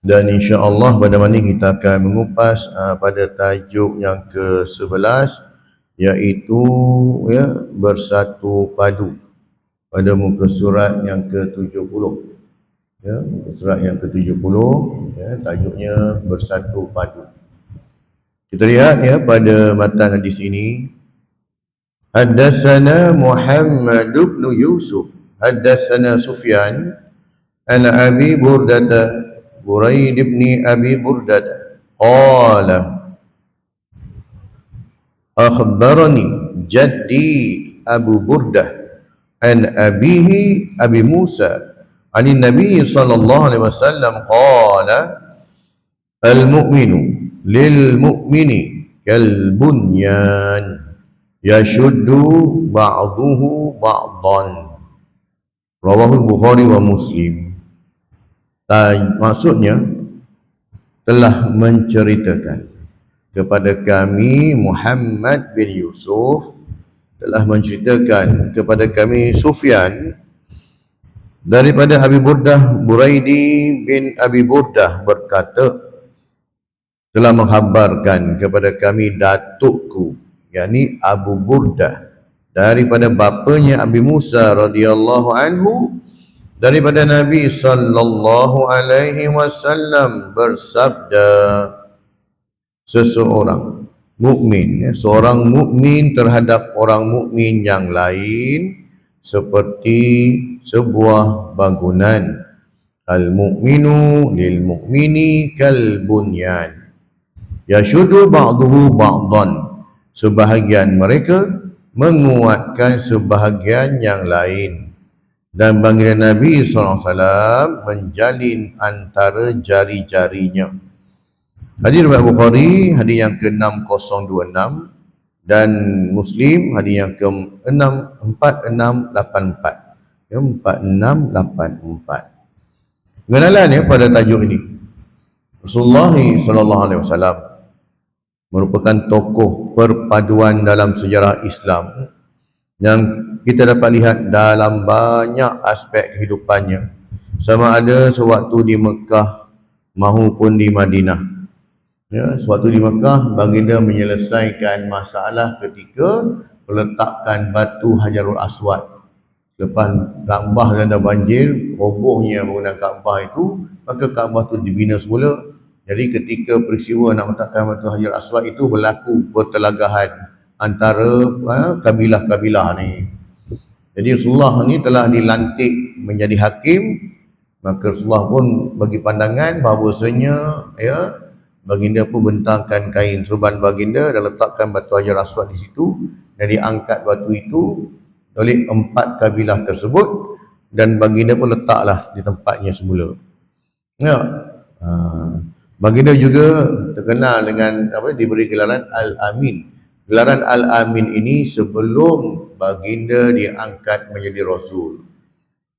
Dan insya-Allah pada mana kita akan mengupas pada tajuk yang ke-11, iaitu bersatu padu pada muka surat yang ke-70. Muka surat yang ke-70, tajuknya bersatu padu. Kita lihat pada matan hadis ini. Haddatsana Muhammad bin Yusuf, haddatsana Sufyan an Abi Burdah Buraid bin Abi Burdah qala akhbarani jaddi Abu Burdah an abihi Abi Musa an Nabi sallallahu alaihi wasallam qala al-mu'minu lil mu'mini kal bunyan yashuddu ba'duhu ba'dan. Rawahul Bukhari wa Muslim. Maksudnya telah menceritakan kepada kami Muhammad bin Yusuf, telah menceritakan kepada kami Sufyan daripada Abi Burdah, Buraidi bin Abi Burdah berkata, telah menghabarkan kepada kami datukku, yakni Abu Burdah, daripada bapanya Abi Musa radhiyallahu anhu, daripada Nabi sallallahu alaihi wasallam bersabda, seseorang mukmin, seorang mukmin terhadap orang mukmin yang lain seperti sebuah bangunan. Al-mu'minu lil mu'mini kal bunyan yashuddu ba'duhu ba'dan. Sebahagian mereka menguatkan sebahagian yang lain. Dan baginda Nabi SAW menjalin antara jari-jarinya. Hadis riwayat Bukhari, hadis yang ke-6026, dan Muslim hadis yang ke-4684. 4684. Pengenalan pada tajuk ini. Rasulullah SAW merupakan tokoh perpaduan dalam sejarah Islam yang kita dapat lihat dalam banyak aspek kehidupannya, sama ada sewaktu di Mekah maupun di Madinah. Sewaktu di Mekah, baginda menyelesaikan masalah ketika meletakkan batu Hajarul Aswad. Lepas Kaabah dan banjir, robohnya bangunan Kaabah itu, maka Kaabah itu dibina semula. Jadi ketika peristiwa nak meletakkan batu Hajarul Aswad itu berlaku pertelagahan antara kabilah-kabilah ni. Jadi Rasulullah ni telah dilantik menjadi hakim, maka Rasulullah pun bagi pandangan bahawasanya baginda pun bentangkan kain serban baginda dan letakkan batu Hajar Aswad di situ, dan diangkat batu itu oleh 4 kabilah tersebut, dan baginda pun letaklah di tempatnya semula. Baginda juga terkenal dengan diberi gelaran Al-Amin. Gelaran Al-Amin ini sebelum baginda diangkat menjadi Rasul.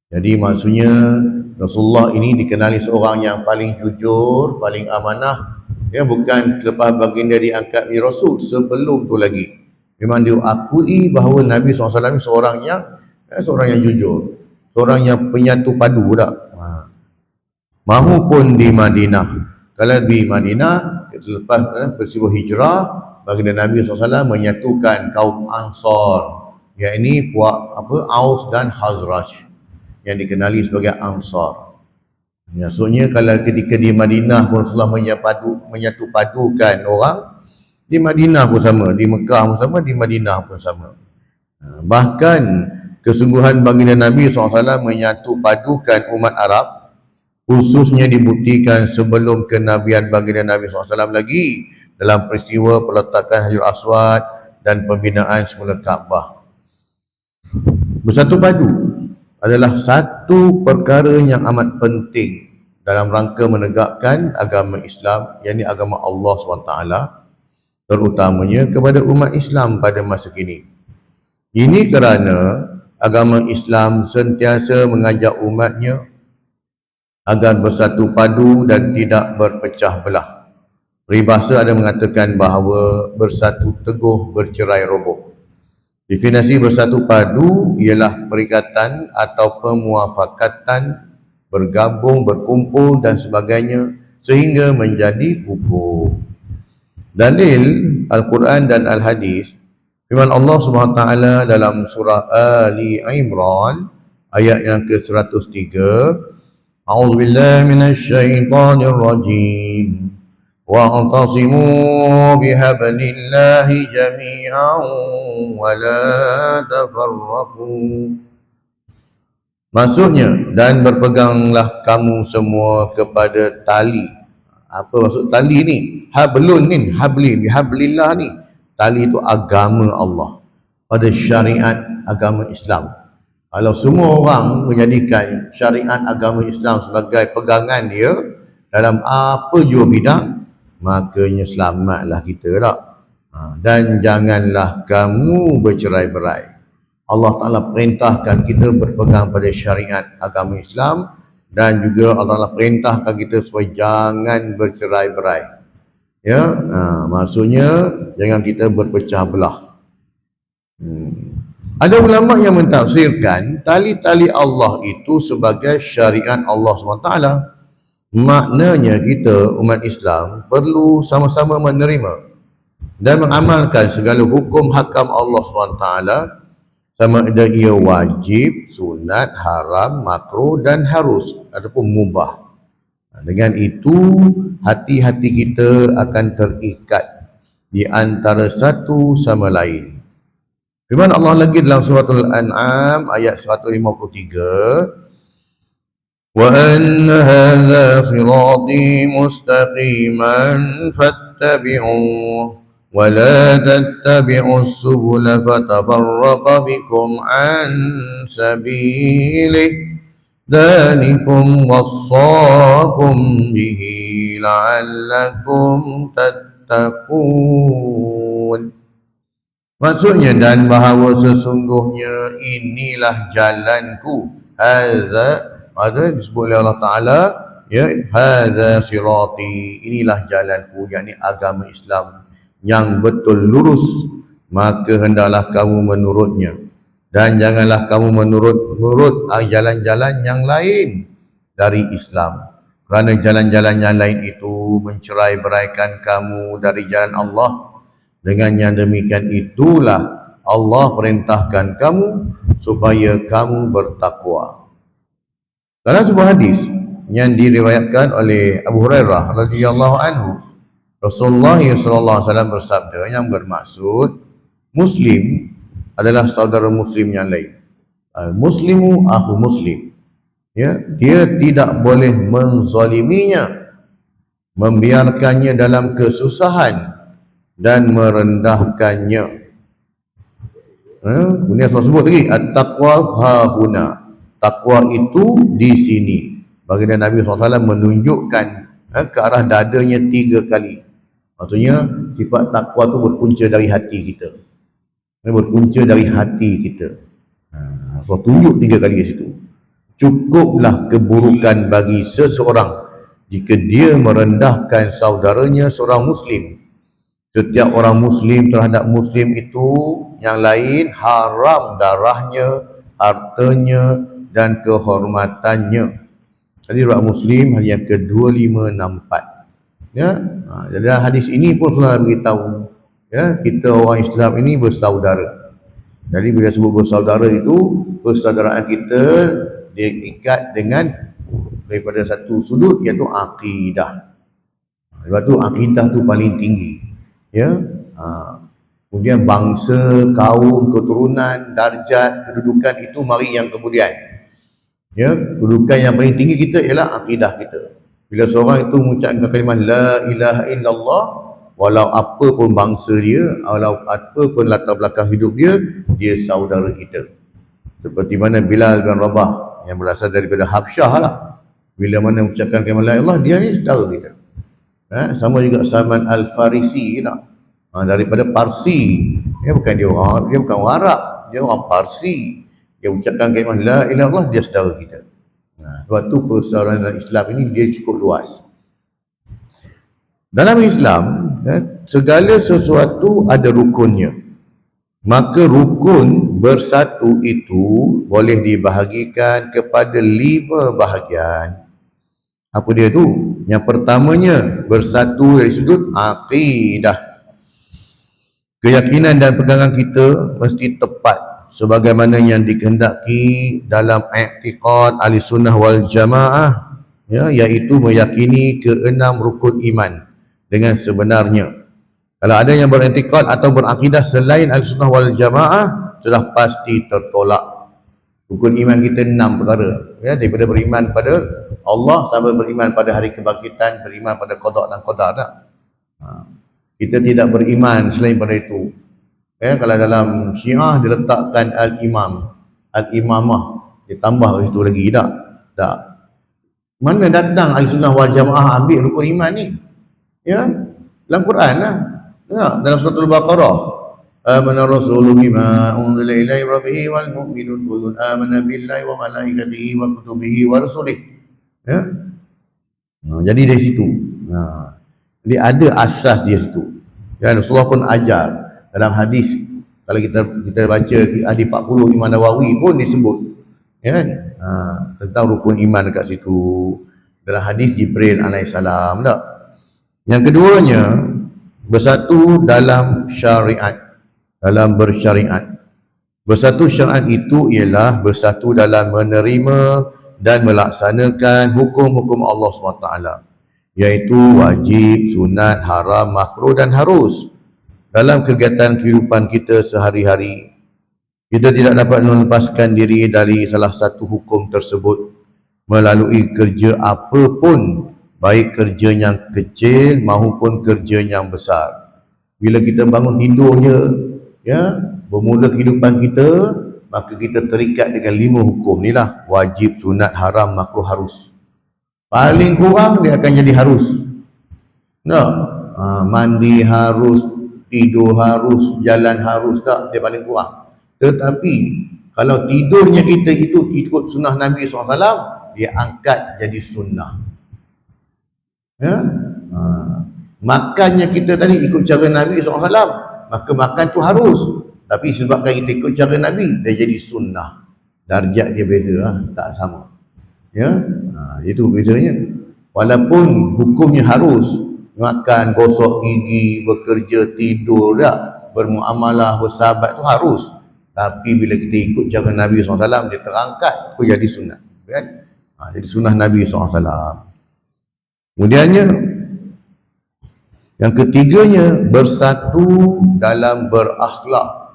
Jadi maksudnya Rasulullah ini dikenali seorang yang paling jujur, paling amanah. Bukan selepas baginda diangkat menjadi Rasul, sebelum tu lagi. Memang diakui bahawa Nabi SAW seorang yang jujur, seorang yang penyatu padu tak? Mahupun di Madinah. Kalau di Madinah, selepas peristiwa hijrah, baginda Nabi SAW menyatukan kaum Ansar, yakni Aus dan Khazraj, yang dikenali sebagai Ansar. Maksudnya kalau ketika di Madinah Rasulullah menyatu padukan orang, di Madinah pun sama, di Mekah pun sama, di Madinah pun sama. Bahkan kesungguhan baginda Nabi SAW menyatu padukan umat Arab, khususnya dibuktikan sebelum kenabian baginda Nabi SAW lagi, dalam peristiwa peletakan Hajarul Aswad dan pembinaan semula Kaabah. Bersatu padu adalah satu perkara yang amat penting dalam rangka menegakkan agama Islam, yakni agama Allah SWT, terutamanya kepada umat Islam pada masa kini. Ini kerana agama Islam sentiasa mengajak umatnya agar bersatu padu dan tidak berpecah belah. Peribahasa ada mengatakan bahawa bersatu teguh, bercerai roboh. Definisi bersatu padu ialah perikatan atau pemuafakatan, bergabung, berkumpul dan sebagainya sehingga menjadi kufur. Dalil Al-Quran dan Al-Hadis, firman Allah SWT dalam surah Ali Imran ayat yang ke-103, A'udzubillahi minasyaitonir rajim. Wa'tasimu bihablillahi jami'an wa la tafarraqu. Maksudnya, dan berpeganglah kamu semua kepada tali. Apa maksud tali ni? Hablun ni, bihablillah ni. Tali itu agama Allah, pada syariat agama Islam. Kalau semua orang menjadikan syariat agama Islam sebagai pegangan dia dalam apa jua bidang, makanya selamatlah kita tak? Dan janganlah kamu bercerai-berai. Allah Ta'ala perintahkan kita berpegang pada syariat agama Islam, dan juga Allah Ta'ala perintahkan kita supaya jangan bercerai-berai. Ya, maksudnya jangan kita berpecah belah. Ada ulama yang mentafsirkan tali-tali Allah itu sebagai syariat Allah SWT. Maknanya kita umat Islam perlu sama-sama menerima dan mengamalkan segala hukum hakam Allah SWT, sama ada ia wajib, sunat, haram, makruh dan harus ataupun mubah. Dengan itu hati-hati kita akan terikat di antara satu sama lain. Firman Allah lagi dalam surah Al-An'am ayat 153, وَأَنَّ هَذَا صِرَاطِي مُسْتَقِيمًا فَاتَّبِعُوهُ وَلَا تَتَّبِعُوا السُّبُلَ فَتَفَرَّقَ بِكُمْ عَنْ سَبِيلِهِ ذَلِكُمْ وَصَّاكُمْ بِهِ لَعَلَّكُمْ تَتَّقُونَ. Maksudnya, dan bahawa sesungguhnya inilah jalanku. Hadza disebut oleh Allah Ta'ala, ya, hadza sirati, inilah jalanku, yakni agama Islam yang betul lurus, maka hendaklah kamu menurutnya, dan janganlah kamu menurut jalan-jalan yang lain dari Islam, kerana jalan-jalan yang lain itu mencerai-beraikan kamu dari jalan Allah. Dengan yang demikian itulah Allah perintahkan kamu supaya kamu bertakwa. Dalam sebuah hadis yang diriwayatkan oleh Abu Hurairah radhiyallahu anhu, Rasulullah SAW bersabda yang bermaksud Muslim adalah saudara Muslim yang lain. Muslimu akhu Muslim. Ya, dia tidak boleh menzaliminya, membiarkannya dalam kesusahan dan merendahkannya. Kemudian saya sebut lagi, at-taqwa hahuna. Takwa itu di sini. Baginda Nabi SAW menunjukkan ke arah dadanya 3 kali. Maksudnya sifat takwa itu berpunca dari hati kita. Berpunca dari hati kita. So tunjuk 3 kali di situ. Cukuplah keburukan bagi seseorang jika dia merendahkan saudaranya seorang Muslim. Setiap orang Muslim terhadap Muslim itu yang lain haram darahnya, hartanya dan kehormatannya. Jadi riwayat Muslim hadis yang ke-2564. Ya, jadi dalam hadis ini pun Rasulullah beritahu, ya, kita orang Islam ini bersaudara. Jadi bila sebut bersaudara itu, persaudaraan kita diikat dengan daripada satu sudut, iaitu akidah. Sebab tu akidah tu paling tinggi. Ya, kemudian bangsa, kaum, keturunan, darjat, kedudukan itu mari yang kemudian. Ya, kedudukan yang paling tinggi kita ialah akidah kita. Bila seorang itu mengucapkan kalimah la ilaha illallah, walau apa pun bangsa dia, walau apa pun latar belakang hidup dia, dia saudara kita. Seperti mana Bilal bin Rabah yang berasal daripada Habsyah lah. Bila mana mengucapkan kalimah la ilaha illallah, dia ni saudara kita. Sama juga Salman Al-Farisi tak? Daripada Parsi. Bukan dia bukan orang Arab, dia orang Parsi. Dia ucapkan kalimah la ilaha illallah, dia saudara kita. Sebab tu persaudaraan Islam ini dia cukup luas. Dalam Islam, segala sesuatu ada rukunnya. Maka rukun bersatu itu boleh dibahagikan kepada 5 bahagian. Apa dia tu? Yang pertamanya bersatu dari sudut akidah. Keyakinan dan pegangan kita mesti tepat sebagaimana yang dikehendaki dalam i'tiqad ahli sunnah wal jamaah, ya, iaitu meyakini keenam rukun iman dengan sebenarnya. Kalau ada yang beriktikad atau berakidah selain ahli sunnah wal jamaah, sudah pasti tertolak. Rukun iman kita 6 perkara, ya, daripada beriman pada Allah sampai beriman pada hari kebangkitan, beriman pada qada dan qadar. Kita tidak beriman selain pada itu. Ya, kalau dalam Syiah diletakkan al-imam, al-imamah, ditambah ke situ lagi, tak. Mana datang ahli sunnah wal jamaah ambil rukun iman ni? Ya, dalam Quran lah. Ya, dalam surah Al-Baqarah, amana rasulu bima unzila ilaihi rabbihi wal mu'minun kullun amana billahi wa malaikatihi wa kutubihi wa rusulihi. Ya. Jadi dari situ. Jadi ada asas dia situ. Ya, Rasulullah pun ajar dalam hadis. Kalau kita baca hadis 40 Imam Nawawi pun disebut, ya kan? Tentang rukun iman dekat situ. Dalam hadis Jibril alaihissalam, tak? Yang keduanya, bersatu dalam syariat, dalam bersyariat. Bersatu syariat itu ialah bersatu dalam menerima dan melaksanakan hukum-hukum Allah SWT, iaitu wajib, sunat, haram, makruh dan harus dalam kegiatan kehidupan kita sehari-hari. Kita tidak dapat melepaskan diri dari salah satu hukum tersebut melalui kerja apapun, baik kerja yang kecil maupun kerja yang besar. Bila kita bangun tidur je, ya, bermula kehidupan kita, maka kita terikat dengan 5 hukum ni lah: wajib, sunat, haram, makruh, harus. Paling kurang dia akan jadi harus. Tak? Mandi harus, tidur harus, jalan harus, tak? Dia paling kurang. Tetapi kalau tidurnya kita itu ikut sunnah Nabi SAW, dia angkat jadi sunnah. Ya? Makannya kita tadi ikut cara Nabi SAW, maka makan tu harus. Tapi sebabkan kita ikut cara Nabi, dia jadi sunnah. Darjat dia beza, tak sama. Ya, itu bezanya. Walaupun hukumnya harus, makan, gosok gigi, bekerja, tidur, tak, bermuamalah, bersahabat tu harus. Tapi bila kita ikut cara Nabi SAW, dia terangkat, itu jadi sunnah, kan? Jadi sunnah Nabi SAW. Kemudiannya, yang ketiganya, bersatu dalam berakhlak.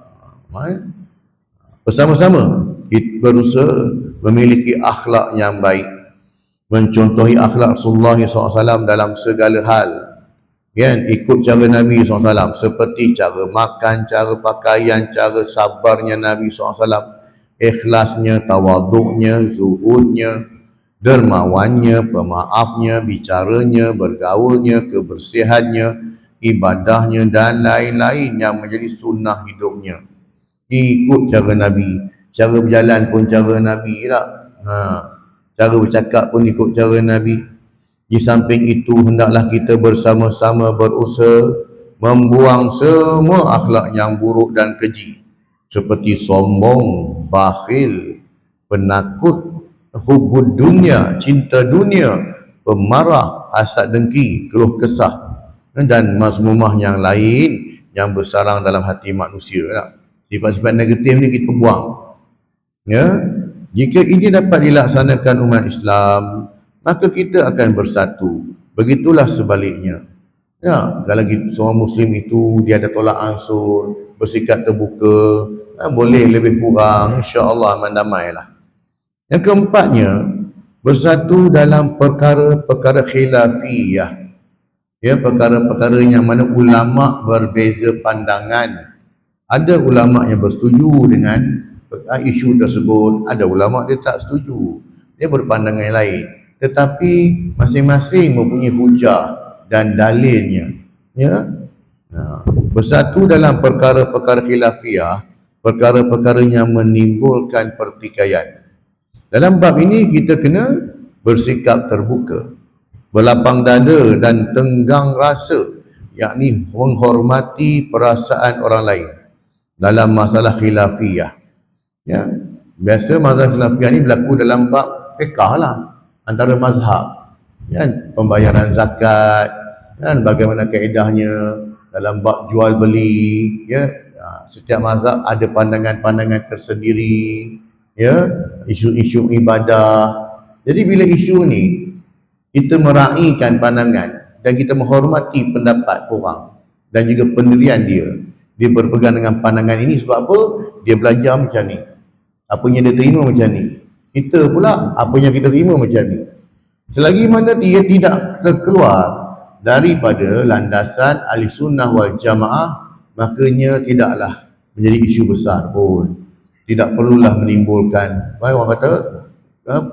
Bersama-sama kita berusaha memiliki akhlak yang baik, mencontohi akhlak Rasulullah SAW dalam segala hal, kan? Ikut cara Nabi SAW, seperti cara makan, cara pakaian, cara sabarnya Nabi SAW, ikhlasnya, tawaduknya, zuhudnya, dermawannya, pemaafnya, bicaranya, bergaulnya, kebersihannya, ibadahnya dan lain-lain yang menjadi sunnah hidupnya. Ikut cara Nabi. Cara berjalan pun cara Nabi, tak? Cara bercakap pun ikut cara Nabi. Di samping itu, hendaklah kita bersama-sama berusaha membuang semua akhlak yang buruk dan keji, seperti sombong, bakhil, penakut, hubud dunia, cinta dunia, pemarah, hasad dengki, keluh kesah dan mazmumah yang lain yang bersarang dalam hati manusia, tak? Sifat-sifat negatif ni kita buang. Ya, jika ini dapat dilaksanakan umat Islam, maka kita akan bersatu. Begitulah sebaliknya. Ya, kalau seorang Muslim itu dia ada tolak ansur, bersikap terbuka, boleh lebih kurang, insya-Allah aman damai lah. Yang keempatnya, bersatu dalam perkara-perkara khilafiyah. Ya, perkara-perkara yang mana ulama berbeza pandangan. Ada ulama yang bersetuju dengan isu tersebut, ada ulama dia tak setuju, dia berpandangan lain, tetapi masing-masing mempunyai hujah dan dalilnya. Ya, bersatu dalam perkara-perkara khilafiyah, perkara-perkara yang menimbulkan pertikaian. Dalam bab ini kita kena bersikap terbuka, berlapang dada dan tenggang rasa, yakni menghormati perasaan orang lain dalam masalah khilafiyah. Ya, biasa masalah khilafiyah ni berlaku dalam bab fiqh lah, antara mazhab. kan, pembayaran zakat, kan, bagaimana kaedahnya dalam bab jual beli, ya. Setiap mazhab ada pandangan-pandangan tersendiri, ya, isu-isu ibadah. Jadi bila isu ni kita meraihkan pandangan dan kita menghormati pendapat orang dan juga pendirian dia berpegang dengan pandangan ini sebab apa? Dia belajar macam ni, apa yang dia terima macam ni, kita pula apa yang kita terima macam ni. Selagi mana dia tidak terkeluar daripada landasan ahli sunnah wal jamaah, makanya tidaklah menjadi isu besar pun. Tidak perlulah menimbulkan, orang kata,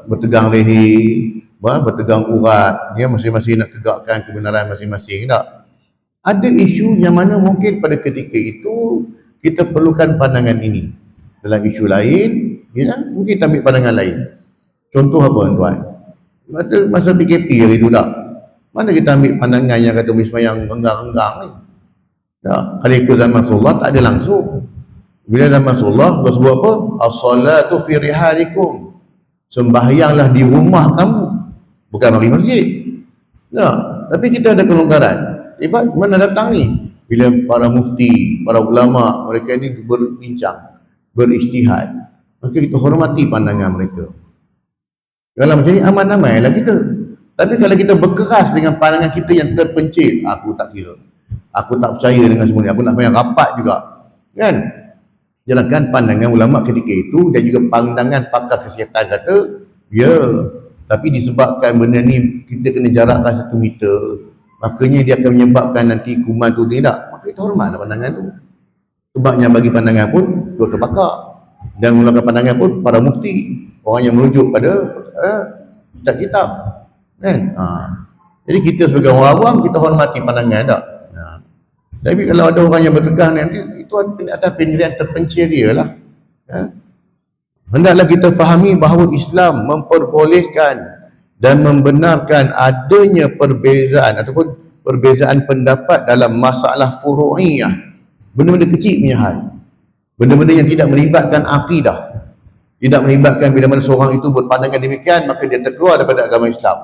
bertegang leher, bertegang urat, dia masing-masing nak tegakkan kebenaran masing-masing. Tak. Ada isu yang mana mungkin pada ketika itu kita perlukan pandangan ini. Dalam isu lain, ya, mungkin kita ambil pandangan lain. Contoh apa tuan? Masa PKP hari itu tak? Mana kita ambil pandangan yang kata bismayang renggang-renggang ni? Tak. Kalau ikut zaman Rasulullah tak ada langsung. Bila zaman Rasulullah, Allah sebut apa? As-salatu fi rihalikum. Sembahyanglah di rumah kamu, bukan mari masjid. Tak. Tapi kita ada kelonggaran. Sebab mana datang ni? Bila para mufti, para ulama, mereka ini berbincang, berijtihad, maka kita hormati pandangan mereka. Kalau macam ni aman-aman lah kita. Tapi kalau kita berkeras dengan pandangan kita yang terpencil, aku tak kira, aku tak percaya dengan semua ni, aku nak main rapat juga, kan? Jalankan pandangan ulama ketika itu dan juga pandangan pakar kesihatan kata, ya, tapi disebabkan benda ni kita kena jarakkan 1 meter, makanya dia akan menyebabkan nanti kuman tu tidak, maka kita hormatlah pandangan tu. Sebabnya bagi pandangan pun doktor pakar, dan mulakan pandangan pun para mufti, orang yang merujuk pada kitab, kan? Jadi kita sebagai orang awam, kita hormati pandangan tak? Tapi kalau ada orang yang bertegang nanti, itu atas pendirian terpencil dia lah. Hendaklah kita fahami bahawa Islam memperbolehkan dan membenarkan adanya perbezaan ataupun perbezaan pendapat dalam masalah furu'iyah, benda-benda kecil punya hal, benda-benda yang tidak melibatkan akidah, tidak melibatkan bila mana seorang itu berpandangan demikian maka dia terkeluar daripada agama Islam.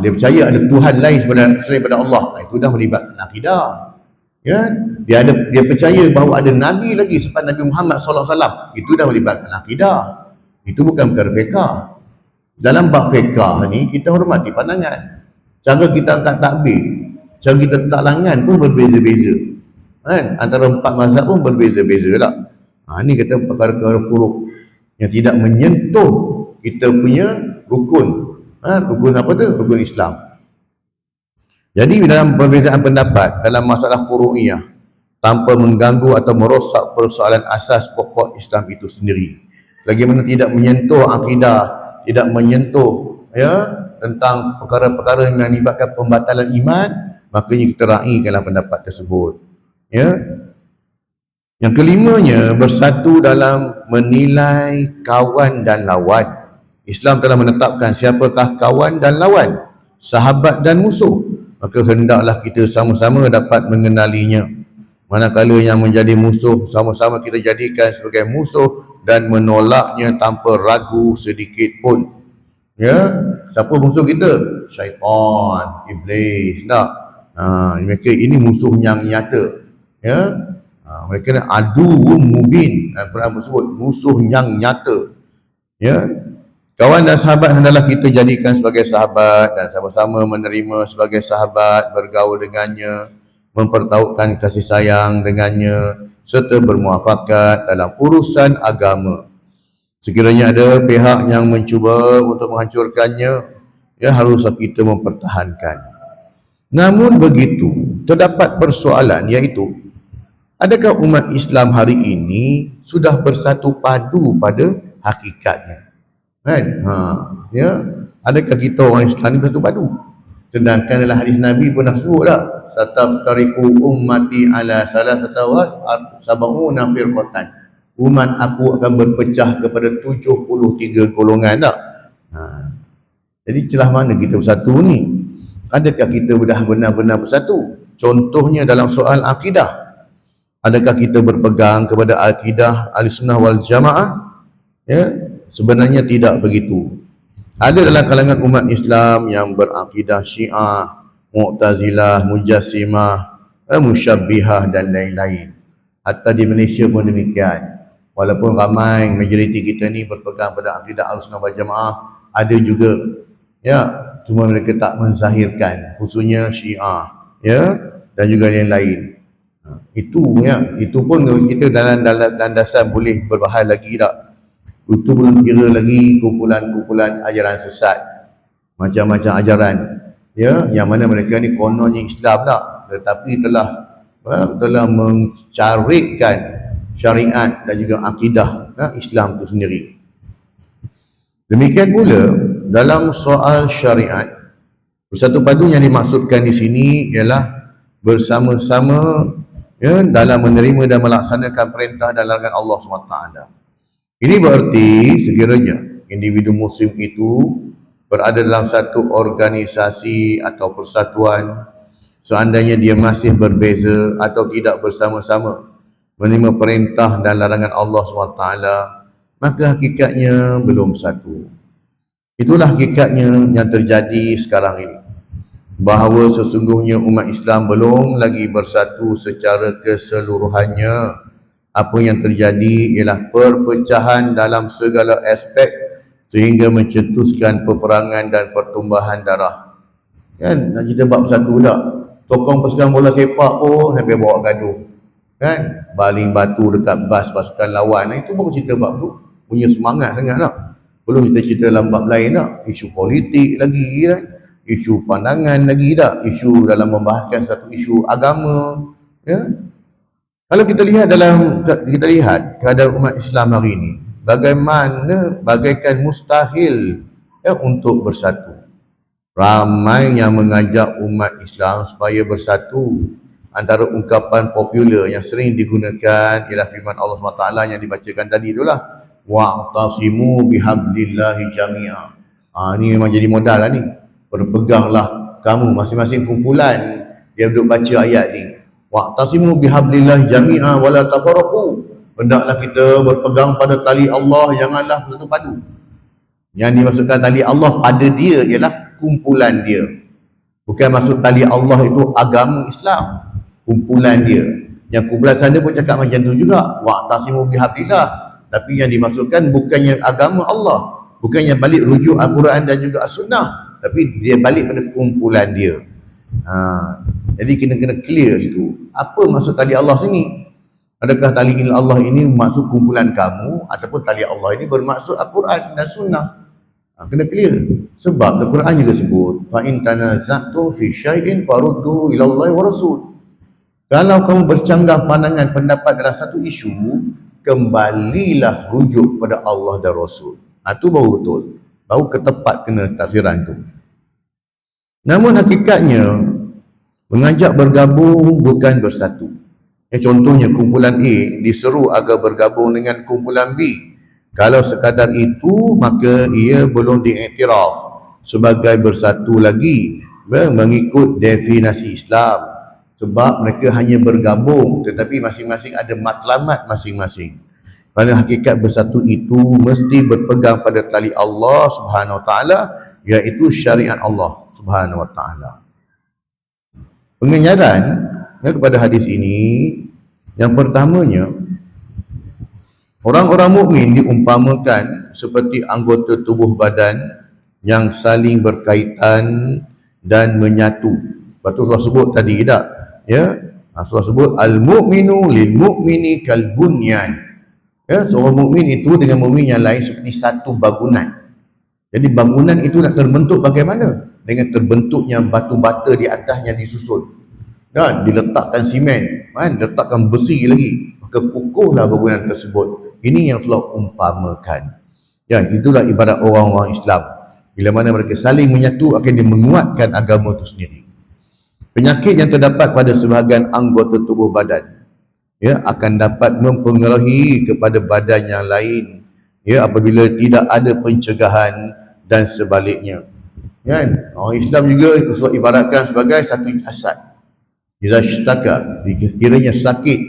Dia percaya ada Tuhan lain selain daripada Allah, itu dah melibatkan akidah, ya. Dia percaya bahawa ada Nabi lagi selepas Nabi Muhammad SAW, itu dah melibatkan akidah, itu bukan perkara fiqah. Dalam bab fiqah ni kita hormati pandangan, cara kita angkat takbir, cara kita letak langan pun berbeza-beza, kan? Antara 4 mazhab pun berbeza-beza lah. Ni kata perkara-perkara furuk yang tidak menyentuh kita punya rukun. Rukun apa tu? Rukun Islam. Jadi dalam perbezaan pendapat dalam masalah furu'iyah tanpa mengganggu atau merosak persoalan asas pokok Islam itu sendiri, bagaimana tidak menyentuh akidah, tidak menyentuh, ya, tentang perkara-perkara yang menyebabkan pembatalan iman, makanya kita raikanlah pendapat tersebut, ya. Yang kelimanya, bersatu dalam menilai kawan dan lawan. Islam telah menetapkan siapakah kawan dan lawan, sahabat dan musuh, maka hendaklah kita sama-sama dapat mengenalinya. Manakala yang menjadi musuh, sama-sama kita jadikan sebagai musuh dan menolaknya tanpa ragu sedikit pun. Ya, siapa musuh kita? Syaitan, iblis. Tak? Mereka ini musuh yang nyata. Ya, mereka ni adu mubin. Al-Quran bersebut musuh yang nyata. Ya. Kawan dan sahabat hendaklah kita jadikan sebagai sahabat dan sama-sama menerima sebagai sahabat, bergaul dengannya, mempertautkan kasih sayang dengannya, serta bermuafakat dalam urusan agama. Sekiranya ada pihak yang mencuba untuk menghancurkannya, ya haruslah kita mempertahankan. Namun begitu, terdapat persoalan, iaitu adakah umat Islam hari ini sudah bersatu padu pada hakikatnya? Kan? Ya, adakah kita orang Islam ni bersatu padu? Sedangkan dalam hadis Nabi pun dah sebut dah, sataftariqu ummati ala salasata wa sab'una firqatan. Umat aku akan berpecah kepada 73 golongan tak? Jadi celah mana kita bersatu ni? Adakah kita dah benar-benar bersatu? Contohnya dalam soal akidah. Adakah kita berpegang kepada akidah Ahlussunnah wal Jamaah? Ya, sebenarnya tidak begitu. Ada dalam kalangan umat Islam yang berakidah Syiah, Mu'tazilah, Mujassimah, Musyabbihah dan lain-lain. Hatta di Malaysia pun demikian. Walaupun ramai majoriti kita ni berpegang pada akidah Ahlussunnah wal Jamaah, ada juga ya, cuma mereka tak menzahirkan, khususnya Syiah ya, dan juga yang lain. Itu ya, itu pun kita dalam landasan boleh berbahas lagi tak. Itu belum kira lagi kumpulan-kumpulan ajaran sesat, macam-macam ajaran ya, yang mana mereka ni kononnya Islam tak, tetapi telah mencarikkan syariat dan juga akidah Islam itu sendiri. Demikian pula dalam soal syariat, bersatu padu yang dimaksudkan di sini ialah bersama-sama ya, dalam menerima dan melaksanakan perintah dan larangan Allah SWT. Ini berarti sekiranya individu muslim itu berada dalam satu organisasi atau persatuan, seandainya dia masih berbeza atau tidak bersama-sama menerima perintah dan larangan Allah SWT, maka hakikatnya belum satu. Itulah hakikatnya yang terjadi sekarang ini, bahawa sesungguhnya umat Islam belum lagi bersatu secara keseluruhannya. Apa yang terjadi ialah perpecahan dalam segala aspek sehingga mencetuskan peperangan dan pertumbuhan darah. Kan nak cerita bab satu tak? Tokong pasukan bola sepak pun sampai bawa gaduh. Kan baling batu dekat bas pasukan lawan, itu baru cerita bab tu punya semangat sangat tak. Belum kita cerita dalam bab lain tak, isu politik lagi kan, isu pandangan lagi tak, isu dalam membahaskan satu isu agama ya. Kalau kita lihat keadaan umat Islam hari ini, bagaikan mustahil ya untuk bersatu. Ramai yang mengajak umat Islam supaya bersatu. Antara ungkapan popular yang sering digunakan ialah firman Allah SWT yang dibacakan tadi itulah, wa'tasimu bihablillahi jami'a. Ni memang jadi modal lah ni. Berpeganglah kamu masing-masing kumpulan dia duduk baca ayat ni. Wa'tasimu bihablillahi jami'a wala tafarraqu. Hendaklah kita berpegang pada tali Allah, janganlah bersatu padu. Yang dimaksudkan tali Allah pada dia ialah kumpulan dia. Bukan maksud tali Allah itu agama Islam, kumpulan dia. Yang kumpulan sana pun cakap macam tu juga, wa'tasimu bihablillah. Tapi yang dimaksudkan bukannya agama Allah, bukannya balik rujuk Al-Quran dan juga As-Sunnah, tapi dia balik pada kumpulan dia. Jadi kena clear situ. Apa maksud tali Allah sini? Adakah tali Allah ini maksud kumpulan kamu, ataupun tali Allah ini bermaksud Al-Quran dan Sunnah? Kena clear. Sebab Al-Quran juga sebut, fa in tanaza'tum fi syai'in faruddu ila Allah wa Rasul. Kalau kamu bercanggah pandangan pendapat dalam satu isu, kembalilah rujuk kepada Allah dan Rasul. Itu baru betul, baru ketepat kena tafsiran tu. Namun hakikatnya mengajak bergabung bukan bersatu. Contohnya kumpulan A diseru agar bergabung dengan kumpulan B. Kalau sekadar itu, maka ia belum diiktiraf sebagai bersatu lagi mengikut definisi Islam. Sebab mereka hanya bergabung, tetapi masing-masing ada matlamat masing-masing. Kerana hakikat bersatu itu mesti berpegang pada tali Allah Subhanahu Wa Taala, iaitu syariat Allah Subhanahu Wa Taala. Pengenyaran kepada hadis ini, yang pertamanya, orang-orang mukmin diumpamakan seperti anggota tubuh badan yang saling berkaitan dan menyatu. Rasulullah sebut tadi tak? Ya, Rasulullah sebut al-mu'minu lil-mu'mini kal-bunyan. Ya, seorang mukmin itu dengan mukmin yang lain seperti satu bangunan. Jadi bangunan itu nak terbentuk bagaimana? Dengan terbentuknya batu bata di atasnya disusun. Dan diletakkan simen, letakkan besi lagi, maka kukuhlah bangunan tersebut. Ini yang Rasulullah umpamakan. Ya, itulah ibarat orang-orang Islam. Bila mana mereka saling menyatu, akan dia menguatkan agama itu sendiri. Penyakit yang terdapat pada sebahagian anggota tubuh badan, ya, akan dapat mempengaruhi kepada badan yang lain, ya, apabila tidak ada pencegahan dan sebaliknya. Kan? Orang Islam juga Rasulullah ibaratkan sebagai satu jasad. Jika sytaka, kiranya sakit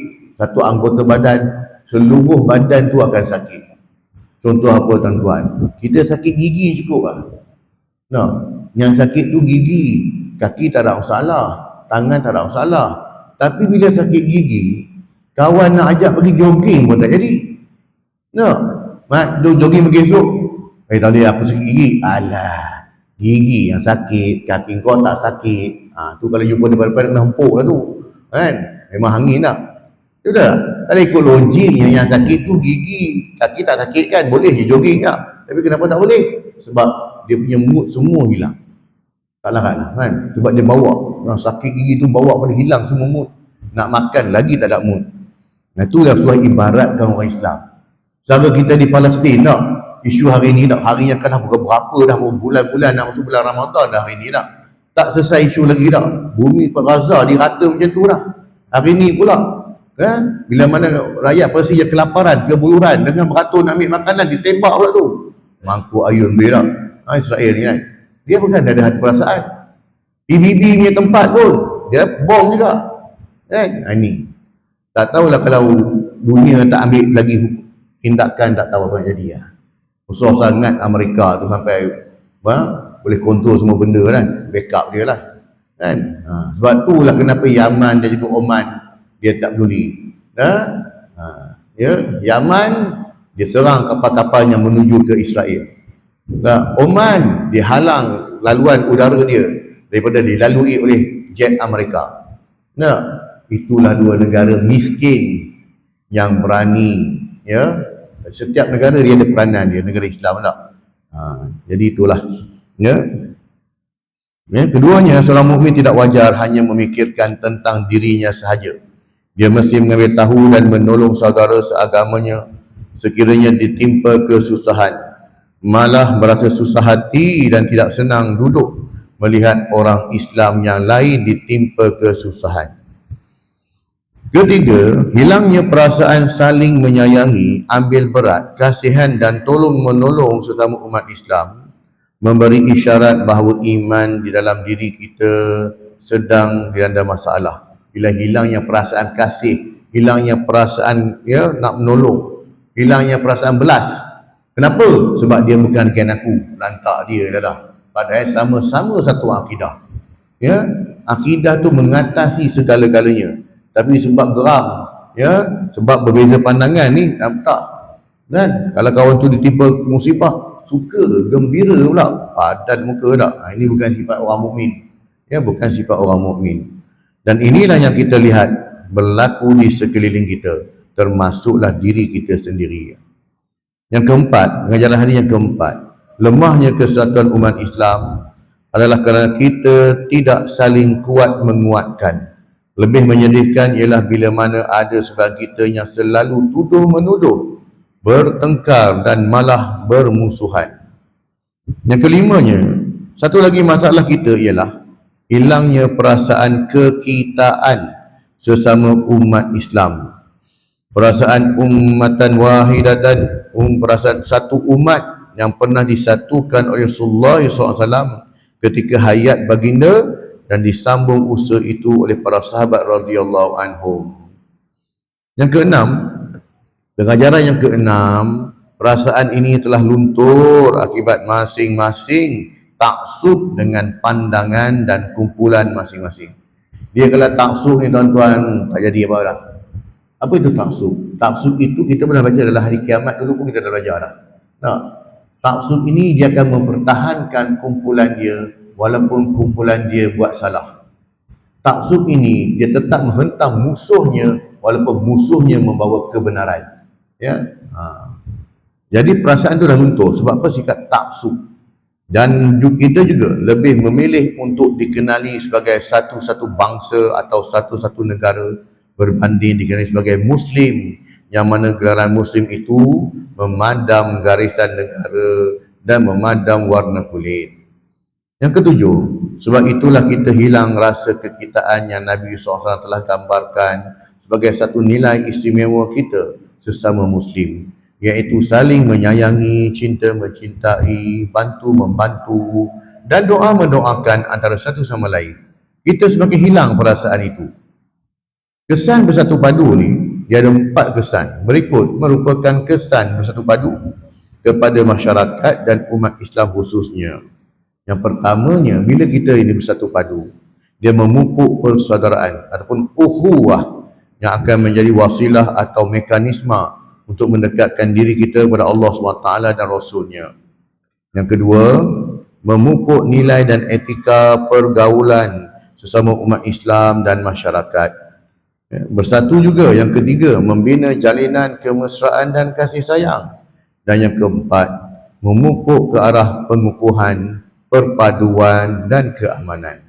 satu anggota badan, seluruh badan tu akan sakit. Contoh apa tuan-tuan? Kita sakit gigi cukup lah. Nah, yang sakit tu gigi, kaki tak ada masalah, tangan tak ada masalah. Tapi bila sakit gigi, kawan nak ajak pergi jogging pun tak jadi. Nah, mak jogging pergi esok. Tak boleh, aku sakit gigi. Alah, gigi yang sakit, kaki kau tak sakit. Tu kalau jumpa depan-depan kena hempuk lah tu. Kan? Memang angin tak? Sudah. Kalau ikut logiknya yang sakit tu gigi, kaki tak sakit kan? Boleh je jogging tak? Tapi kenapa tak boleh? Sebab dia punya mood semua hilang. Taklah kan? Sebab dia bawa. Sakit gigi tu bawa pada hilang semua mood. Nak makan lagi tak ada mood. Nah, itulah sesuai ibaratkan orang Islam. Sahabat kita di Palestin tak? Isu hari ni tak? Hari yang akan dah berapa dah, bulan-bulan nak masuk bulan Ramadan dah hari ni tak? Tak selesai isu lagi tak? Bumi Gaza dirata macam tu dah. Hari ni pula. Kan? Bila mana rakyat Palestin yang kelaparan, kebuluran, dengan beratur nak ambil makanan, ditembak pula tu. Mangkuk ayun berak. Israel ni kan? Dia bukan ada hati perasaan. PBB punya tempat pun, dia bom juga. Kan? Ini. Tak tahulah kalau dunia tak ambil lagi tindakan, tak tahu apa yang jadi ya. Susah sangat Amerika tu sampai boleh kontrol semua benda kan, backup dia lah kan. Sebab tu lah kenapa Yaman dan juga Oman dia tak peduli. Yaman dia serang kapal-kapal yang menuju ke Israel. Oman dia halang laluan udara dia daripada dilalui oleh jet Amerika. Itulah dua negara miskin yang berani, ya. Setiap negara dia ada peranan dia, negara Islam tak? Jadi itulah, ya. Keduanya, seorang mukmin tidak wajar hanya memikirkan tentang dirinya sahaja. Dia mesti mengambil tahu dan menolong saudara seagamanya sekiranya ditimpa kesusahan. Malah berasa susah hati dan tidak senang duduk melihat orang Islam yang lain ditimpa kesusahan. Ketiga, hilangnya perasaan saling menyayangi, ambil berat, kasihan dan tolong menolong sesama umat Islam memberi isyarat bahawa iman di dalam diri kita sedang dilanda masalah. Bila hilangnya perasaan kasih, hilangnya perasaan nak menolong, hilangnya perasaan belas. Kenapa? Sebab dia bukan kan aku, lantak dia dah. Padahal sama-sama satu akidah. Ya, akidah tu mengatasi segala-galanya. Tapi sebab geram, ya, sebab berbeza pandangan ni, tak kan? Kalau kawan tu ditimpa musibah, suka, gembira pula, padan muka tak? Ini bukan sifat orang mukmin. Ya, bukan sifat orang mukmin. Dan inilah yang kita lihat berlaku di sekeliling kita, termasuklah diri kita sendiri. Yang keempat, pengajaran hari yang keempat, lemahnya kesatuan umat Islam adalah kerana kita tidak saling kuat menguatkan. Lebih menyedihkan ialah bila mana ada sebahagian kita yang selalu tuduh-menuduh, bertengkar dan malah bermusuhan. Yang kelimanya, satu lagi masalah kita ialah hilangnya perasaan kekitaan sesama umat Islam. Perasaan ummatan wahidatan, perasaan satu umat yang pernah disatukan oleh Rasulullah SAW ketika hayat baginda dan disambung usaha itu oleh para sahabat radhiyallahu anhum. Yang keenam, pengajaran yang keenam, perasaan ini telah luntur akibat masing-masing taksub dengan pandangan dan kumpulan masing-masing. Dia kalau taksub ni tuan-tuan, tak jadi apa dah. Apa itu taksub? Taksub itu kita pernah baca dalam hari kiamat dulu pun kita dah belajar dah. Taksub ini dia akan mempertahankan kumpulan dia walaupun kumpulan dia buat salah. Taksub ini dia tetap menghentam musuhnya walaupun musuhnya membawa kebenaran. Ya. Jadi perasaan itu dah luntur. Sebab apa? Sikap taksub. Dan kita juga lebih memilih untuk dikenali sebagai satu-satu bangsa atau satu-satu negara berbanding dikenali sebagai Muslim, yang mana gelaran Muslim itu memadam garisan negara dan memadam warna kulit. Yang ketujuh, sebab itulah kita hilang rasa kekitaan yang Nabi SAW telah gambarkan sebagai satu nilai istimewa kita sesama Muslim, iaitu saling menyayangi, cinta mencintai, bantu-membantu dan doa mendoakan antara satu sama lain. Kita semakin hilang perasaan itu. Kesan bersatu padu ni, dia ada 4 kesan. Berikut merupakan kesan bersatu padu kepada masyarakat dan umat Islam khususnya. Yang pertamanya, bila kita ini bersatu padu, dia memupuk persaudaraan ataupun ukhuwah yang akan menjadi wasilah atau mekanisme untuk mendekatkan diri kita kepada Allah SWT dan Rasulnya. Yang kedua, memupuk nilai dan etika pergaulan sesama umat Islam dan masyarakat. Bersatu juga, yang ketiga, membina jalinan kemesraan dan kasih sayang. Dan yang keempat, memupuk ke arah pengukuhan, perpaduan dan keamanan.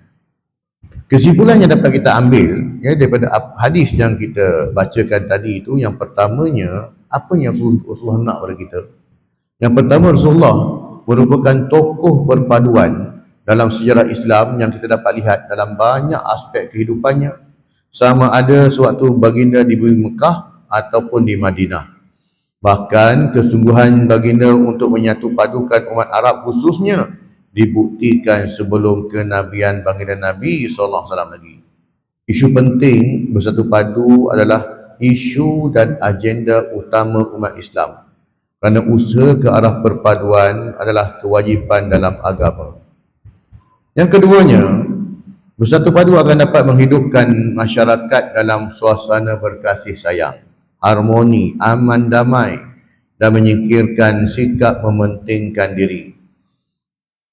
Kesimpulan yang dapat kita ambil daripada hadis yang kita bacakan tadi itu, yang pertamanya, apa yang Rasulullah nak pada kita? Yang pertama, Rasulullah merupakan tokoh perpaduan dalam sejarah Islam yang kita dapat lihat dalam banyak aspek kehidupannya, sama ada sewaktu baginda di bumi Mekah ataupun di Madinah. Bahkan kesungguhan baginda untuk menyatu padukan umat Arab khususnya dibuktikan sebelum kenabian baginda Nabi SAW lagi. Isu penting bersatu padu adalah isu dan agenda utama umat Islam, kerana usaha ke arah perpaduan adalah kewajipan dalam agama. Yang keduanya, bersatu padu akan dapat menghidupkan masyarakat dalam suasana berkasih sayang, harmoni, aman, damai, dan menyingkirkan sikap mementingkan diri.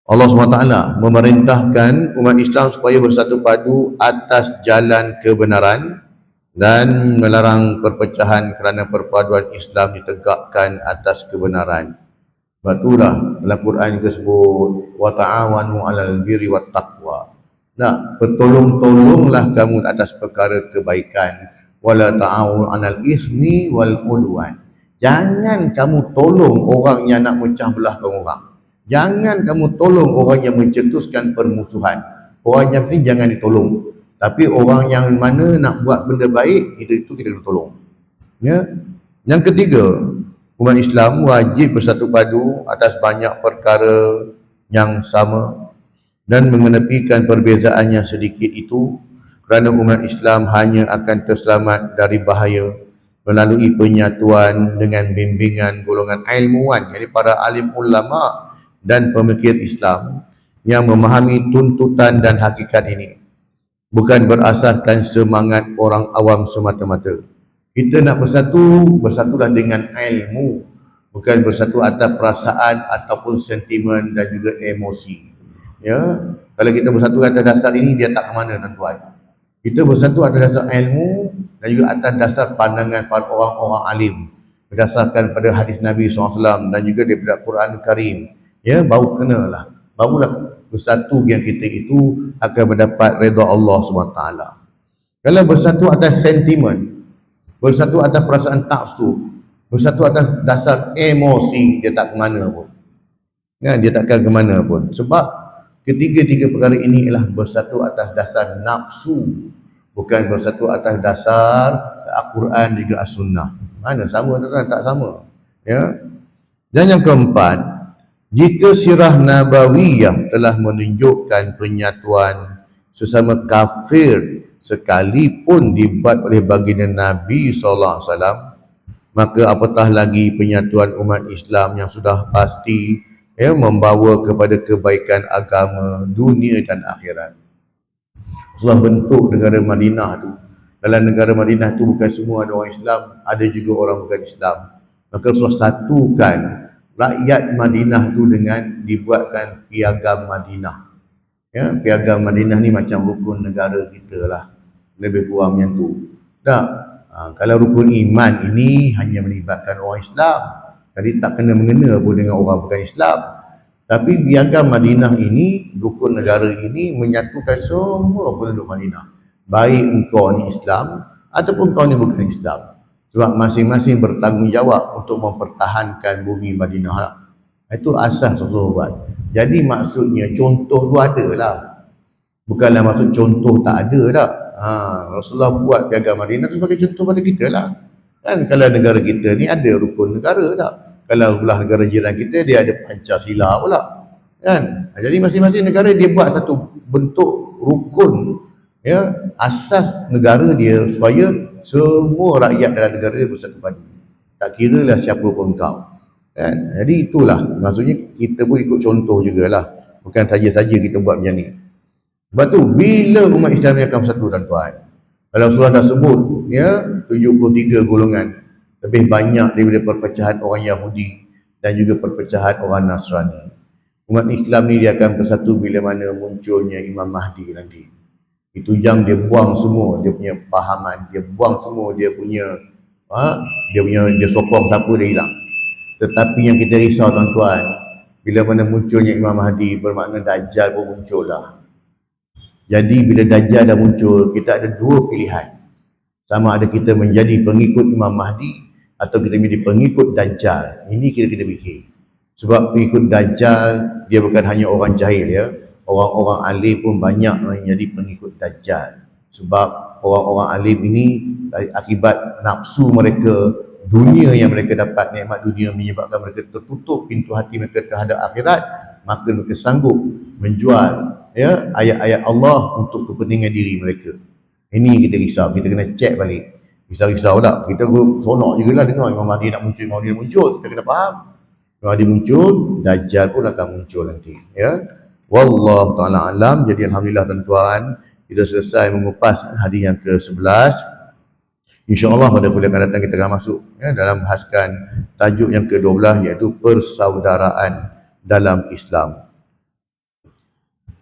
Allah SWT memerintahkan umat Islam supaya bersatu padu atas jalan kebenaran dan melarang perpecahan kerana perpaduan Islam ditegakkan atas kebenaran. Sebab itulah dalam Quran disebut wa ta'awanu 'alal birri wat taqwa. Nah, bertolong-tolonglah kamu atas perkara kebaikan, wala ta'awun 'alal ismi wal udwan. Jangan kamu tolong orang yang nak mecah belahkan orang. Jangan kamu tolong orang yang mencetuskan permusuhan. Orang yang ini jangan ditolong. Tapi orang yang mana nak buat benda baik, itu kita kena tolong. Ya. Yang ketiga, umat Islam wajib bersatu padu atas banyak perkara yang sama dan mengenepikan perbezaan yang sedikit itu, kerana umat Islam hanya akan terselamat dari bahaya melalui penyatuan dengan bimbingan golongan ilmuwan, jadi para alim ulama dan pemikir Islam yang memahami tuntutan dan hakikat ini, bukan berasaskan semangat orang awam semata-mata. Kita nak bersatu, bersatulah dengan ilmu, bukan bersatu atas perasaan ataupun sentimen dan juga emosi. Ya, kalau kita bersatu atas dasar ini, dia tak ke mana, tuan-tuan. Kita bersatu atas dasar ilmu dan juga atas dasar pandangan para orang-orang alim, berdasarkan pada hadis Nabi SAW dan juga daripada Quran Karim. Ya, barulah bersatu yang kita itu akan mendapat redha Allah SWT. Kalau bersatu atas sentimen, bersatu atas perasaan taksub, bersatu atas dasar emosi, dia tak ke mana pun. Ya, dia takkan ke mana pun. Sebab ketiga-tiga perkara ini ialah bersatu atas dasar nafsu, bukan bersatu atas dasar Al-Quran juga As-Sunnah. Mana sama, tuan-tuan? Tak sama. Ya. Dan yang keempat, jika sirah nabawiyah telah menunjukkan penyatuan sesama kafir sekalipun dibuat oleh baginda Nabi SAW, maka apatah lagi penyatuan umat Islam yang sudah pasti membawa kepada kebaikan agama, dunia dan akhirat. Rasulullah bentuk negara Madinah tu. Dalam negara Madinah tu bukan semua ada orang Islam, ada juga orang bukan Islam. Maka Rasulullah satukan rakyat Madinah tu dengan dibuatkan piagam Madinah. Ya, piagam Madinah ni macam rukun negara kita lah, lebih kurang macam tu. Tak, kalau rukun iman ini hanya melibatkan orang Islam, jadi tak kena mengena pun dengan orang bukan Islam. Tapi piagam Madinah ini, rukun negara ini menyatukan semua penduduk Madinah, baik engkau ni Islam ataupun kau ni bukan Islam. Sebab masing-masing bertanggungjawab untuk mempertahankan bumi Madinah. Itu asas Rasulullah buat. Jadi maksudnya contoh tu ada lah. Bukanlah maksud contoh tak ada tak. Rasulullah buat piagam Madinah tu sebagai contoh pada kita lah. Kan kalau negara kita ni ada rukun negara tak. Kalau belah negara jiran kita, dia ada Pancasila pula. Kan? Jadi masing-masing negara dia buat satu bentuk rukun, ya, asas negara dia supaya semua rakyat dalam negara dia bersatu padu. Tak kira lah siapa pun kau. Kan? Jadi itulah maksudnya kita pun ikut contoh jugalah. Bukan saja-saja kita buat macam ni. Sebab tu bila umat Islam ni akan bersatu, tuan-tuan, kalau Rasulullah dah sebut ya 73 golongan, lebih banyak daripada perpecahan orang Yahudi dan juga perpecahan orang Nasrani. Umat Islam ni dia akan bersatu bila mana munculnya Imam Mahdi nanti. Itu jam dia buang semua dia punya pahaman, dia buang semua dia punya dia sokong siapa dia hilang. Tetapi yang kita risau, tuan-tuan, bila mana munculnya Imam Mahdi, bermakna Dajjal pun muncul lah. Jadi bila Dajjal dah muncul, kita ada dua pilihan. Sama ada kita menjadi pengikut Imam Mahdi atau kita menjadi pengikut Dajjal. Ini kita fikir. Sebab pengikut Dajjal, dia bukan hanya orang jahil ya. Orang-orang alim pun banyak menjadi pengikut Dajjal. Sebab orang-orang alim ini akibat nafsu mereka, dunia yang mereka dapat, nikmat dunia menyebabkan mereka tertutup pintu hati mereka terhadap akhirat, maka mereka sanggup menjual ya ayat-ayat Allah untuk kepentingan diri mereka. Ini kita risau, kita kena cek balik. Risau-risau tak? Kita sonok je lah dengar Imam Mahdi nak muncul, Imam Mahdi nak muncul. Kita kena faham. Imam Mahdi muncul, Dajjal pun akan muncul nanti. Ya. Wallahu ta'ala alam. Jadi alhamdulillah tuan-tuan, kita selesai mengupas hadis yang ke-11. InsyaAllah pada kuliah akan datang kita akan masuk ya, dalam bahaskan tajuk yang ke-12 iaitu persaudaraan dalam Islam.